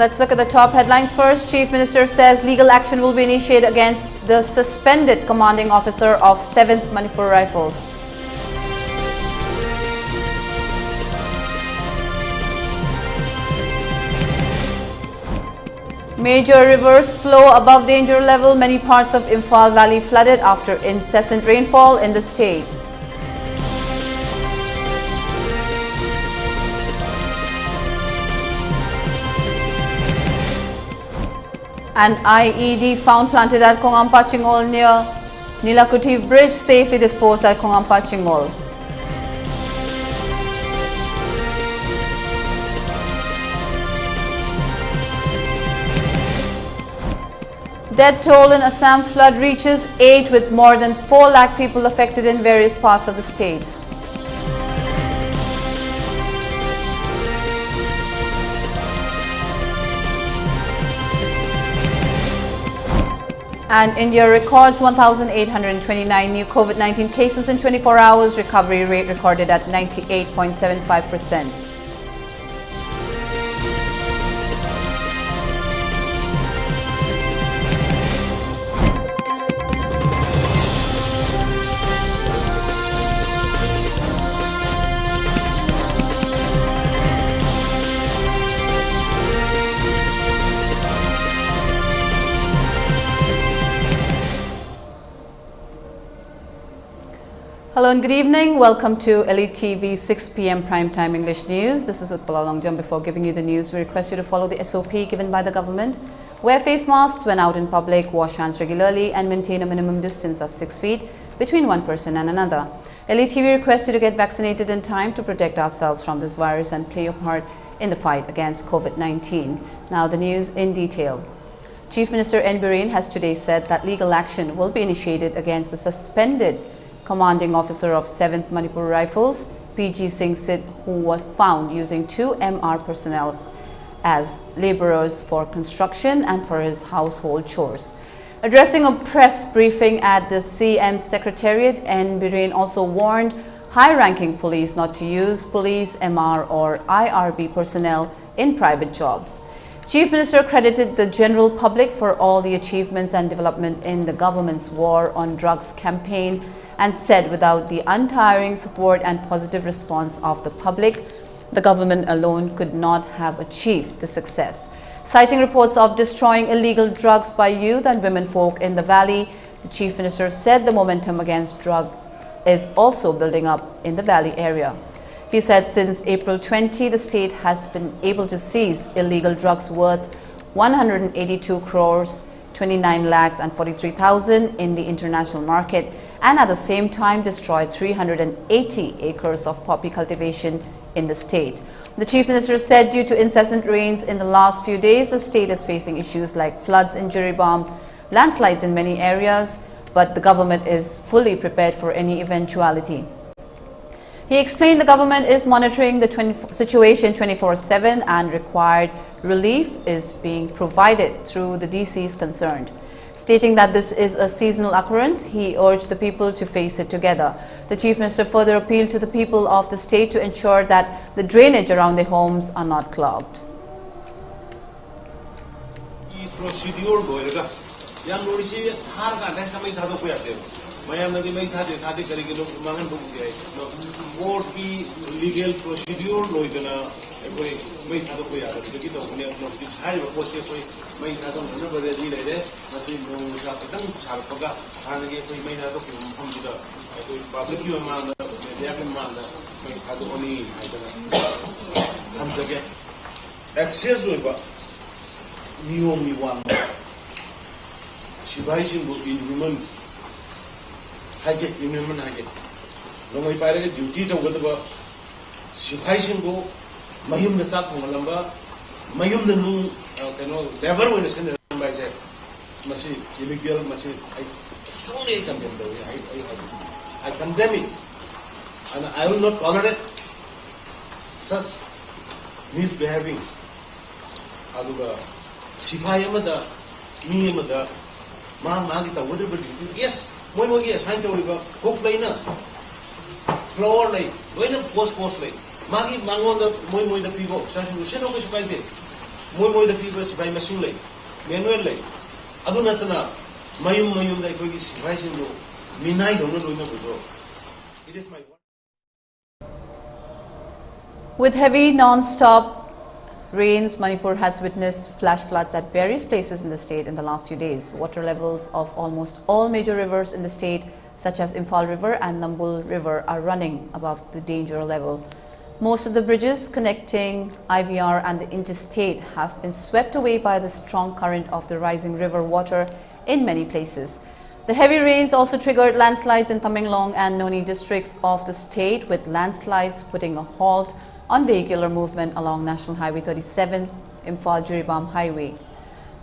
Let's look at the top headlines first. Chief Minister says legal action will be initiated against the suspended commanding officer of 7th Manipur Rifles. Major rivers flow above danger level. Many parts of Imphal Valley flooded after incessant rainfall in the state. An IED found planted at Kongampa Chingol near Nilakuti Bridge, safely disposed at Kongampa Chingol. Death toll in Assam flood reaches 8 with more than 4 lakh people affected in various parts of the state. And India records 1,829 new COVID-19 cases in 24 hours. Recovery rate recorded at 98.75%. Hello and good evening. Welcome to ELITETV 6 p.m. Primetime English News. This is Utpala Longjam. Before giving you the news, we request you to follow the SOP given by the government. Wear face masks when out in public, wash hands regularly and maintain a minimum distance of 6 feet between one person and another. ELITETV requests you to get vaccinated in time to protect ourselves from this virus and play your part in the fight against COVID-19. Now the news in detail. Chief Minister N. Biren has today said that legal action will be initiated against the suspended commanding officer of 7th Manipur Rifles, PG Singh Sid, who was found using 2 MR personnel as laborers for construction and for his household chores. Addressing a press briefing at the CM Secretariat, N. Biren also warned high-ranking police not to use police, MR or IRB personnel in private jobs. Chief Minister credited the general public for all the achievements and development in the government's war on drugs campaign and said without the untiring support and positive response of the public, the government alone could not have achieved the success. Citing reports of destroying illegal drugs by youth and women folk in the valley, the Chief Minister said the momentum against drugs is also building up in the valley area. He said since April 20, the state has been able to seize illegal drugs worth 182 crores, 29 lakhs and 43,000 in the international market, and at the same time destroyed 380 acres of poppy cultivation in the state. The Chief Minister said due to incessant rains in the last few days, the state is facing issues like floods in Jiribam, landslides in many areas, but the government is fully prepared for any eventuality. He explained the government is monitoring the situation 24/7 and required relief is being provided through the DCs concerned. Stating that this is a seasonal occurrence, he urged the people to face it together. The Chief Minister further appealed to the people of the state to ensure that the drainage around their homes are not clogged. Mayam nadi mai thade kari ke log mangan buk diya no more ki legal procedure loigana koi mai thado koi ara ki to ne no ki chai ba poche koi mai thado no ba de le de masi no sa patang char paga han ge koi mai thado ki hum ji da koi public ki ma na ya ke ma na mai thado oni ai da ham jage access oi ba niyom ni wan shibai jin bu in human 하게 유명한 하게 너무 이빨에 듀티 좀 거도 봐 시파이신고 마음의 싹 공을람바 마음의 눈 그노 레버 원에 생는 바이제 마치 illegal 마치 I strongly condemn the way I condemn it and I will not tolerate such misbehaving aduga 시파이마다 미마다 마기다 whatever yes Moi assign to cook lane, flower lane, when a post lane. Magi Mango the Moi the people, such a shit of his moy the people sipai masing lay manual lay adu natana mayum dai koi sipai sin do minai dong no no do. It is my With heavy non-stop rains, Manipur has witnessed flash floods at various places in the state in the last few days. Water levels of almost all major rivers in the state, such as Imphal River and Nambul River, are running above the danger level. Most of the bridges connecting IVR and the interstate have been swept away by the strong current of the rising river water in many places. The heavy rains also triggered landslides in Tamenglong and Noni districts of the state, with landslides putting a halt on vehicular movement along National Highway 37, Imphal-Jiribam Highway.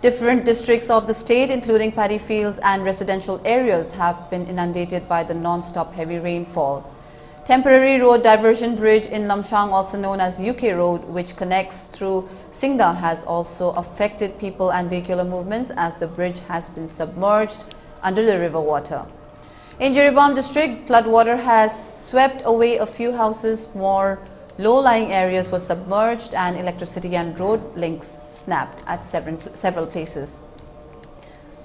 Different districts of the state, including paddy fields and residential areas, have been inundated by the non-stop heavy rainfall. Temporary road diversion bridge in Lamshang, also known as UK Road, which connects through Singda, has also affected people and vehicular movements as the bridge has been submerged under the river water. In Jiribam district, floodwater has swept away a few houses. More low-lying areas were submerged and electricity and road links snapped at several places.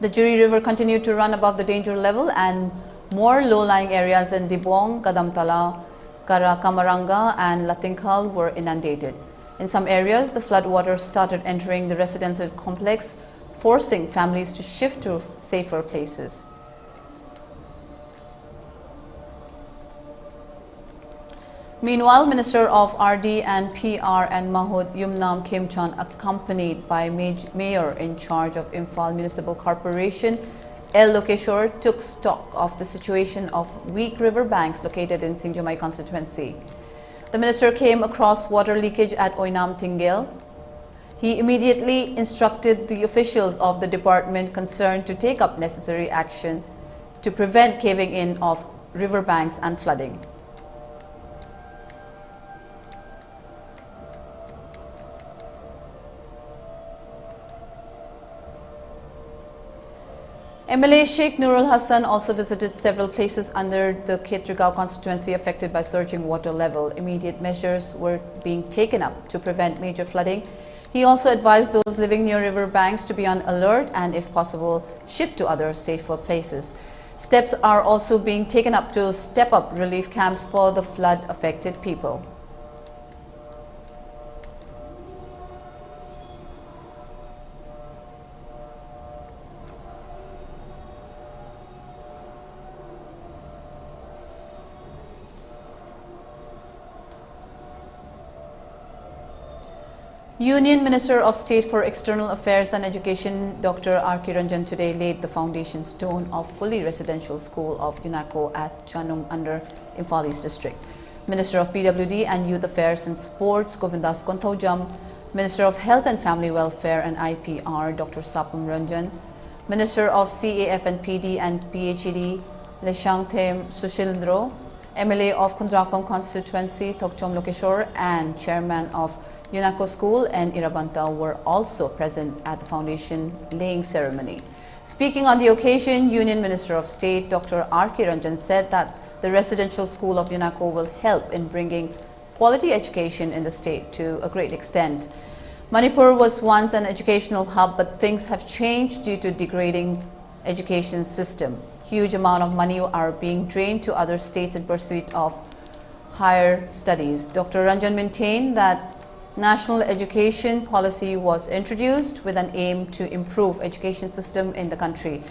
The Juri River continued to run above the danger level, and more low-lying areas in Dibong, Kadamtala, Kamaranga and Latinkhal were inundated. In some areas, the floodwater started entering the residential complex, forcing families to shift to safer places. Meanwhile, Minister of RD and PR and Mahud Yumnam Kimchan, accompanied by Mayor in charge of Imphal Municipal Corporation, El Lokeshwar, took stock of the situation of weak river banks located in Singjamai constituency. The minister came across water leakage at Oinam Tingel. He immediately instructed the officials of the department concerned to take up necessary action to prevent caving in of river banks and flooding. MLA Sheikh Nurul Hassan also visited several places under the Khetrigao constituency affected by surging water level. Immediate measures were being taken up to prevent major flooding. He also advised those living near river banks to be on alert and, if possible, shift to other safer places. Steps are also being taken up to step up relief camps for the flood-affected people. Union Minister of State for External Affairs and Education, Dr. R.K. Ranjan, today laid the foundation stone of fully residential school of UNACO at Chanung under Imphal East District. Minister of PWD and Youth Affairs and Sports, Govindas Konthaujam, Minister of Health and Family Welfare and IPR, Dr. Sapum Ranjan, Minister of CAF and PD and PHED, Leshangthem Sushilendro, MLA of Kundrakam constituency, Tokchom Lokeshwar, and Chairman of UNACO School and Irabanta were also present at the foundation laying ceremony. Speaking on the occasion, Union Minister of State Dr. R.K. Ranjan said that the residential school of UNACO will help in bringing quality education in the state to a great extent. Manipur was once an educational hub, but things have changed due to degrading education system. Huge amount of money are being drained to other states in pursuit of higher studies. Dr. Ranjan maintained that national education policy was introduced with an aim to improve education system in the country.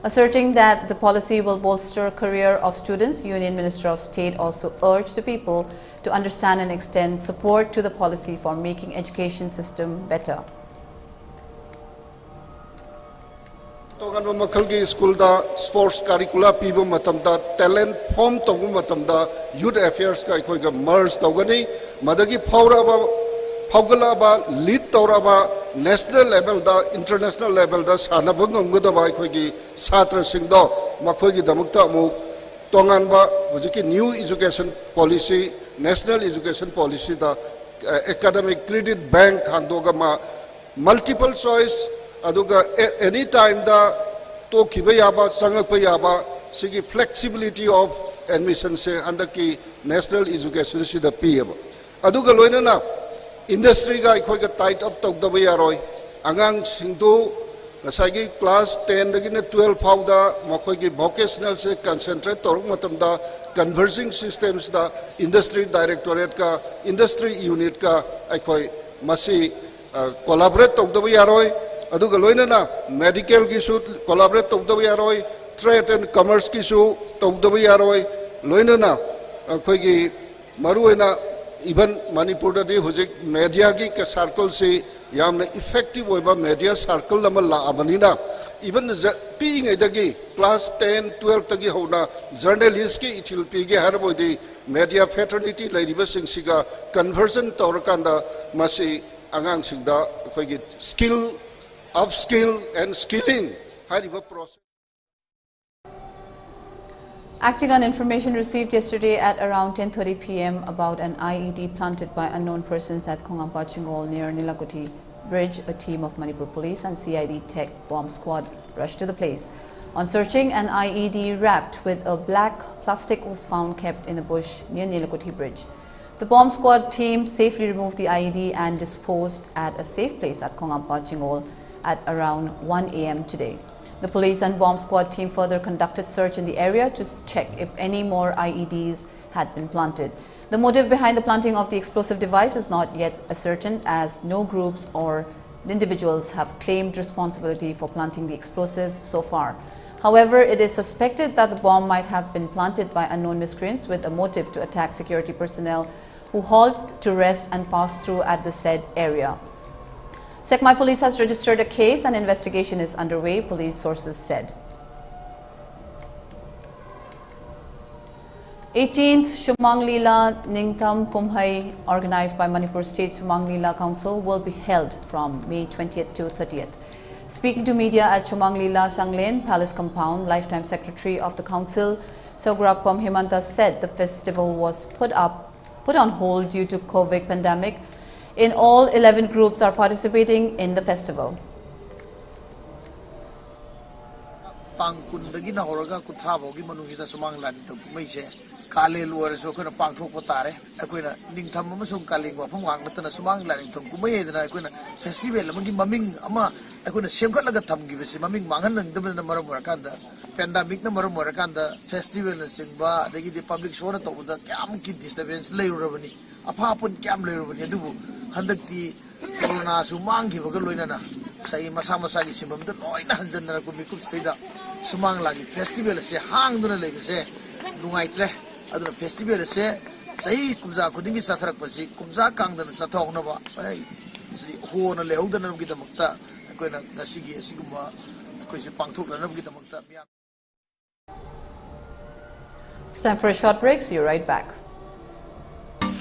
Asserting that the policy will bolster career of students, Union Minister of State also urged the people to understand and extend support to the policy for making education system better. School da sports curricula people matamda talent form togu matamda youth affairs ka ikoi ga merge togani madagi Paugala lead Toraba national level da international level da sanabang ngada ba ikoi gi satra singdo makoi gi damukta mu tongan ba hujiki new education policy national education policy da academic credit bank handoga ma multiple choice aduga any time da to kibaya sangakaya sigi flexibility of admission se andaki national education si da piyaba aduga loina na industry ga ikoi ga tight up tok da yaroi angang singdu ngasagi class 10 dagina 12 fauda makhoi vocational se concentrate toruk matamda conversing systems da industry directorate ka industry unit ka akhoi masi collaborate tokdabu yaroi aduga loinana medical ki su collaborate tokdabu yaroi trade and commerce ki su tokdabu yaroi loinana akhoi gi maruena even Manipur da di hojik media ki ka circle se yamna effective oiba media circle lama la abanina even being edagi class 10 12 tagi hona journalist ki itil pige harbodi media fraternity laiba singsiga conversion tawrakanda masi angang singda khoi skill upskill and skilling hariba process. Acting on information received yesterday at around 10:30 p.m. about an IED planted by unknown persons at Kongampa Chingol near Nilakuti Bridge, a team of Manipur Police and CID Tech Bomb Squad rushed to the place. On searching, an IED wrapped with a black plastic was found kept in the bush near Nilakuti Bridge. The bomb squad team safely removed the IED and disposed at a safe place at Kongampa Chingol at around 1 a.m. today. The police and bomb squad team further conducted search in the area to check if any more IEDs had been planted. The motive behind the planting of the explosive device is not yet ascertained, as no groups or individuals have claimed responsibility for planting the explosive so far. However, it is suspected that the bomb might have been planted by unknown miscreants with a motive to attack security personnel who halt to rest and pass through at the said area. Sekmai Police has registered a case and investigation is underway, police sources said. 18th Shumang Lila Ningtam Kumhai, organized by Manipur State Shumang Lila Council, will be held from May 20th to 30th. Speaking to media at Shumang Lila Shanglen Palace Compound, Lifetime Secretary of the Council, Sograkpam Himanta said the festival was put on hold due to COVID pandemic. In all, 11 groups are participating in the festival. Kale luar so kana pangthok potare akoina ningtham amasung kaling wa phangwang natana sumang la ningtham kumai dana akoina festival amagi maming ama akoina semkhat laga thamgi besi maming mangan nang debna maram warakanda pandemic na maram warakanda festival na singba adagi de public show na tawda kyam ki disturbance leirurabani apha pun kyam leirurabani adubu handakti corona sumang gi bagal loina na sai masa masa gi simbam da loina hanjanna ko mikuk steida sumang lagi festival se hang duna lebese lungai tre aduna festival se sai kumza kudingi satharak pasi kumza kangdana sathokna ba ai ho na lehodana gi damakta akoina ngasigi asiguma akoi se pangthokna gi damakta. It's time for a short break. See you right back.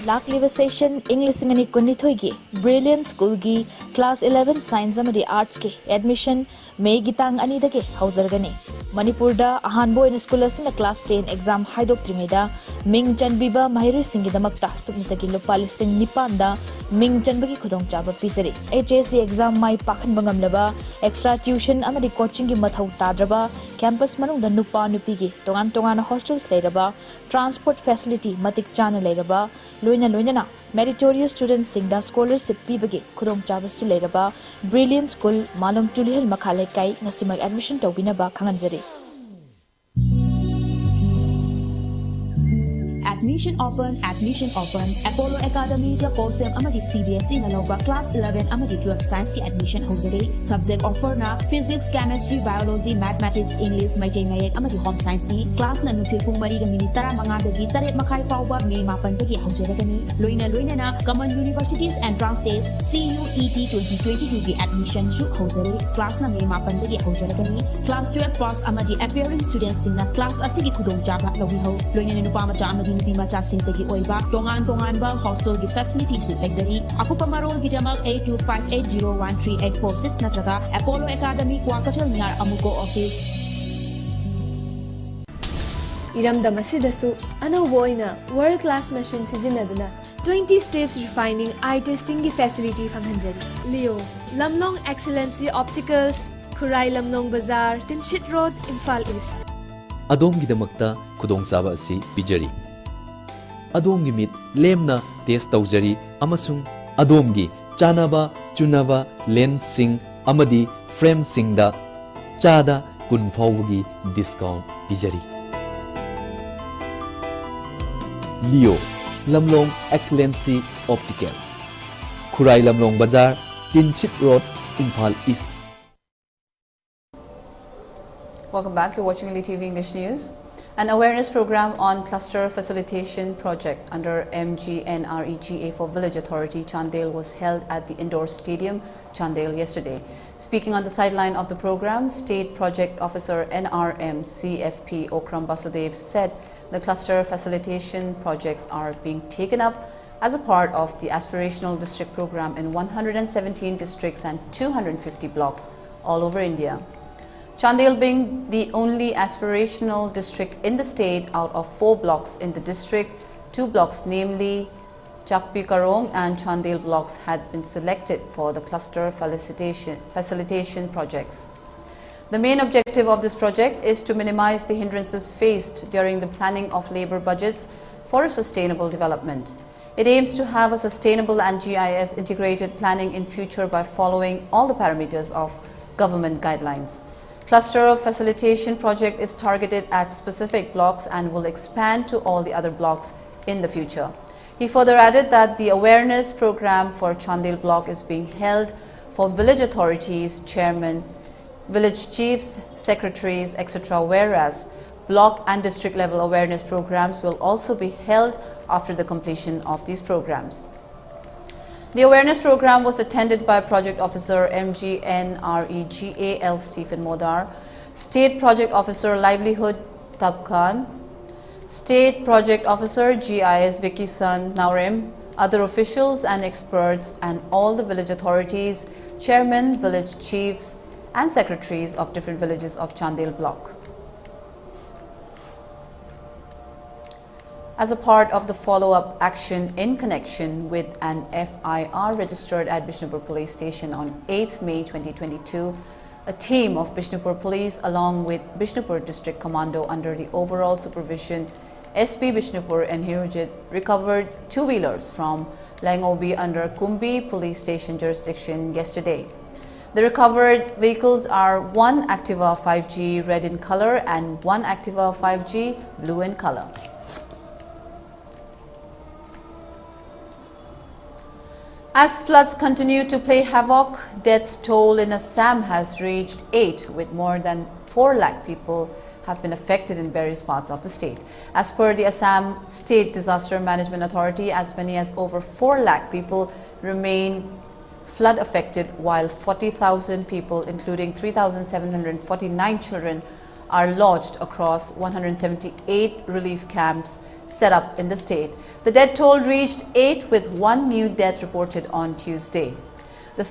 Lakliva session English and Manipuri Brilliant School gi Class 11 Science amadi Arts ke admission May gitang ani dake hauzargani. Manipur da ahanbo in school asina Class 10 exam haidoktrida Ming Chanbiba Mahiri Singh damakta submitagi lupal sing nipanda Ming Chanbagi khudong chaba pisari. HSC exam mai pakhan bangam laba extra tuition amadi coaching gi mathau tadraba campus manung da nupa nupi gi tongan tongan hostels leiraba transport facility matik chana leiraba loina meritorious students singda scholarship pibagi khudong chaba su leiraba Brilliant School malum tulihel makhale kai ngasimag admission tawbina ba khanganjari. Admission open. Apollo Academy the course amadi CBSE na lawba class 11 amadi 12 science ki admission hozare. Subject offer na physics, chemistry, biology, mathematics, English, Maitai Mayek amadi home science ni class na nutil pung mari ga minit tara manga dagi taret makai fawba May mapan dagi hozaragani. Loina na common universities entrance test CUET 2022 ki admission shoot hozare. Class na May mapan dagi hozaragani. Class 12 pass amadi appearing students singna class asigi khudong jaba lawi ho. Loina na nupa macha amadi macha sintagi oiba tongan ba hostel gi facility su exari aku pamarol gi jamak 8258013846 natraga Apollo Academy Kwakatel Niar Amuko office Iram damasidasu anawoina world class machine sizinaduna 20 steps refining eye testing gi facility fanghanjari Leo Lamnong Excellency Opticals Khurai Lamnong Bazaar Tinchit Road Imphal East Adom gi damakta khudong chaba asi bijari Adom gi mit lemna test tawjari amasung adom gi chanaba chunaba lens sing amadi frame singda chada kun fawgi discount pijari. Leo Lamlong Excellency Opticals, Khurai Lamlong Bazaar, Tinchip Road, Imphal East. Welcome back. You're watching ELITETV English News. An awareness program on cluster facilitation project under MGNREGA for Village Authority Chandel was held at the indoor stadium Chandel yesterday. Speaking on the sideline of the program, State Project Officer NRM CFP Okram Basudev said the cluster facilitation projects are being taken up as a part of the aspirational district program in 117 districts and 250 blocks all over India. Chandel being the only aspirational district in the state out of 4 blocks in the district, 2 blocks namely Chakpi Karong and Chandel blocks had been selected for the cluster facilitation projects. The main objective of this project is to minimize the hindrances faced during the planning of labor budgets for a sustainable development. It aims to have a sustainable and GIS integrated planning in future by following all the parameters of government guidelines. Cluster facilitation project is targeted at specific blocks and will expand to all the other blocks in the future. He further added that the awareness program for Chandel block is being held for village authorities, chairmen, village chiefs, secretaries, etc., whereas block and district level awareness programs will also be held after the completion of these programs. The awareness program was attended by Project Officer MGNREGA L. Stephen Modar, State Project Officer Livelihood Tabkhan, State Project Officer GIS Vicky San Naurem, other officials and experts, and all the village authorities, chairmen, village chiefs, and secretaries of different villages of Chandel block. As a part of the follow-up action in connection with an FIR registered at Bishnupur Police Station on 8th May 2022, a team of Bishnupur Police along with Bishnupur District Commando under the overall supervision SP Bishnupur and Hirujit recovered 2-wheelers from Langobi under Kumbi Police Station jurisdiction yesterday. The recovered vehicles are one Activa 5G red in color and one Activa 5G blue in color. As floods continue to play havoc, death toll in Assam has reached 8, with more than 4 lakh people have been affected in various parts of the state. As per the Assam State Disaster Management Authority, as many as over 4 lakh people remain flood affected, while 40,000 people, including 3,749 children, are lodged across 178 relief camps set up in the state. The death toll reached 8, with 1 new death reported on Tuesday. The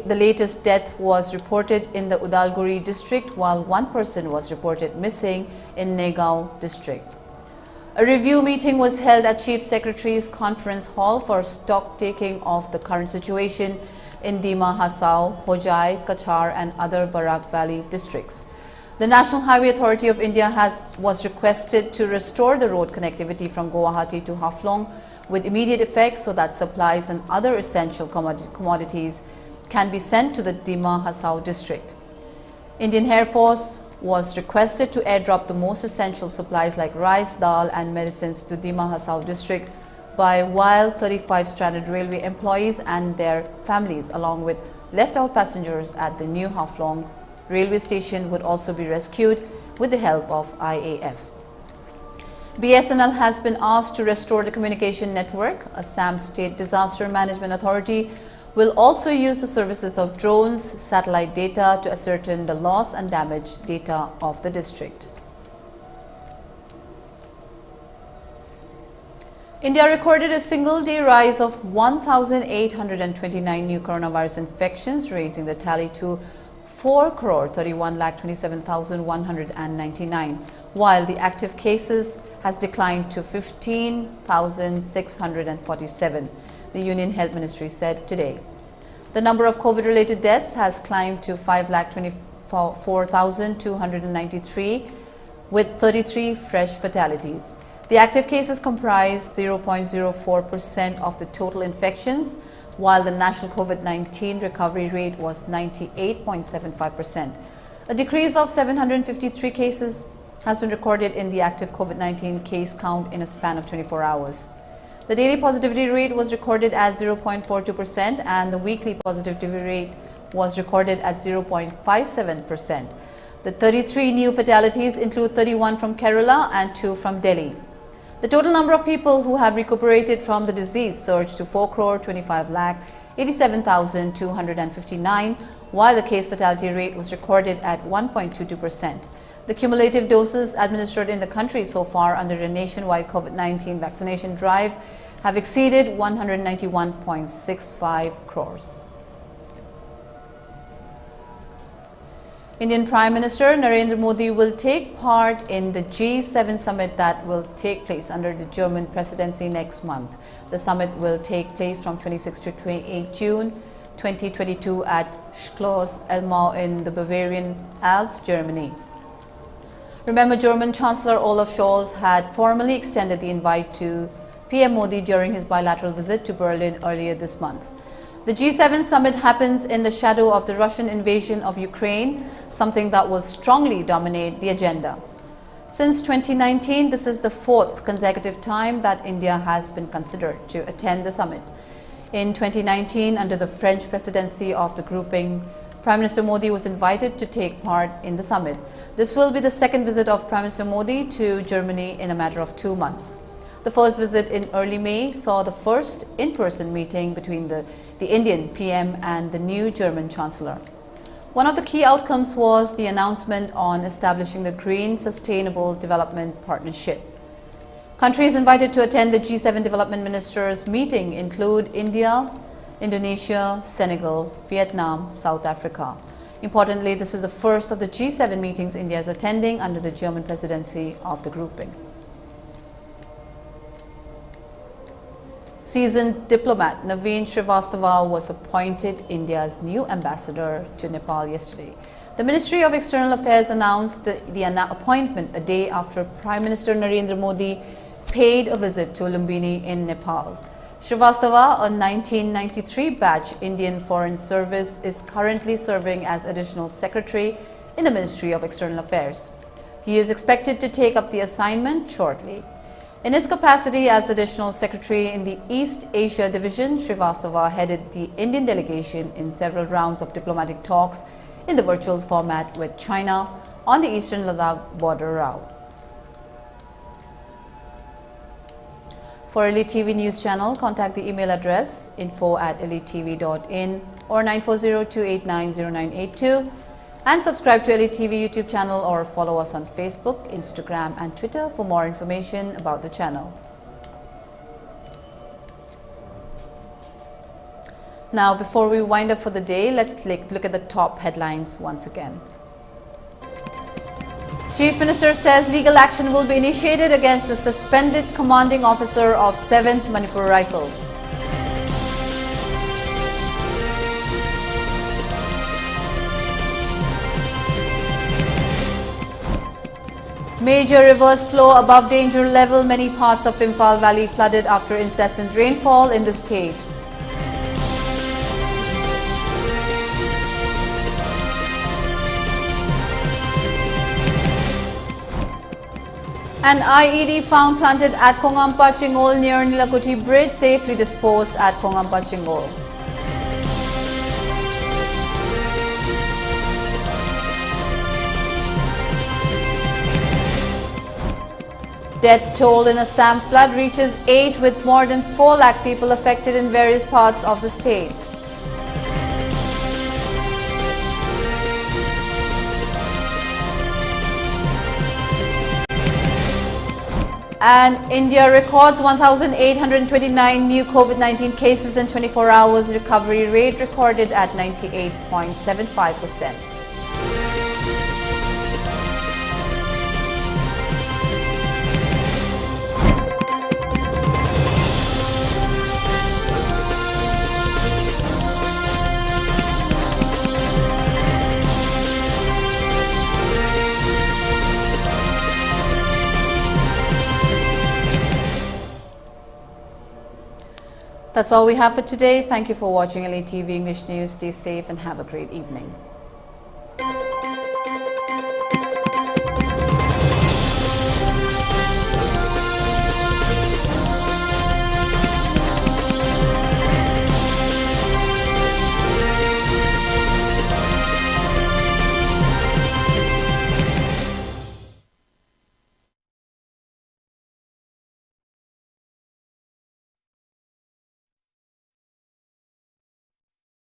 latest death was reported in the Udalguri district, while 1 person was reported missing in Negao district. A review meeting was held at Chief Secretary's Conference Hall for stock taking of the current situation in Dima Hasao, Hojai, Kachar and other Barak Valley districts. The National Highway Authority of India was requested to restore the road connectivity from Guwahati to Haflong with immediate effect so that supplies and other essential commodities can be sent to the Dima Hasao district. Indian Air Force was requested to airdrop the most essential supplies like rice, dal and medicines to Dima Hasao district while 35 stranded railway employees and their families along with left out passengers at the new Haflong railway station would also be rescued with the help of IAF. BSNL has been asked to restore the communication network. Assam State Disaster Management Authority will also use the services of drones, satellite data to ascertain the loss and damage data of the district. India recorded a single-day rise of 1,829 new coronavirus infections, raising the tally to 4,31,27,199, while the active cases has declined to 15,647, the Union Health Ministry said today. The number of COVID-related deaths has climbed to 5,24,293, with 33 fresh fatalities. The active cases comprise 0.04% of the total infections, while the national COVID-19 recovery rate was 98.75%. A decrease of 753 cases has been recorded in the active COVID-19 case count in a span of 24 hours. The daily positivity rate was recorded at 0.42% and the weekly positivity rate was recorded at 0.57%. The 33 new fatalities include 31 from Kerala and 2 from Delhi. The total number of people who have recuperated from the disease surged to 4,25,87,259, while the case fatality rate was recorded at 1.22%. The cumulative doses administered in the country so far under the nationwide COVID-19 vaccination drive have exceeded 191.65 crores. Indian Prime Minister Narendra Modi will take part in the G7 summit that will take place under the German presidency next month. The summit will take place from 26 to 28 June 2022 at Schloss Elmau in the Bavarian Alps, Germany. Remember, German Chancellor Olaf Scholz had formally extended the invite to PM Modi during his bilateral visit to Berlin earlier this month. The G7 summit happens in the shadow of the Russian invasion of Ukraine, something that will strongly dominate the agenda. Since 2019, this is the fourth consecutive time that India has been considered to attend the summit. In 2019, under the French presidency of the grouping, Prime Minister Modi was invited to take part in the summit. This will be the second visit of Prime Minister Modi to Germany in a matter of 2 months. The first visit in early May saw the first in-person meeting between the Indian PM and the new German Chancellor. One of the key outcomes was the announcement on establishing the Green Sustainable Development Partnership. Countries invited to attend the G7 Development Ministers meeting include India, Indonesia, Senegal, Vietnam, South Africa. Importantly, this is the first of the G7 meetings India is attending under the German presidency of the grouping. Seasoned diplomat Naveen Srivastava was appointed India's new ambassador to Nepal yesterday. The Ministry of External Affairs announced the appointment a day after Prime Minister Narendra Modi paid a visit to Lumbini in Nepal. Srivastava, a 1993 batch Indian Foreign Service, is currently serving as Additional Secretary in the Ministry of External Affairs. He is expected to take up the assignment shortly. In his capacity as Additional Secretary in the East Asia Division, Srivastava headed the Indian delegation in several rounds of diplomatic talks in the virtual format with China on the eastern Ladakh border route. For ELITETV News Channel, contact the email address info@elitetv.in or 9402890982 and subscribe to ELITETV YouTube channel or follow us on Facebook, Instagram and Twitter for more information about the channel. Now, before we wind up for the day, let's look at the top headlines once again. Chief Minister says legal action will be initiated against the suspended commanding officer of 7th Manipur Rifles. Major rivers flow above danger level. Many parts of Imphal Valley flooded after incessant rainfall in the state. An IED found planted at Kongampa Chingol near Nilakuti Bridge, safely disposed at Kongampa Chingol. Death toll in Assam flood reaches 8 with more than 4 lakh people affected in various parts of the state. And India records 1,829 new COVID-19 cases in 24 hours. Recovery rate recorded at 98.75%. That's all we have for today. Thank you for watching ELITETV English News. Stay safe and have a great evening.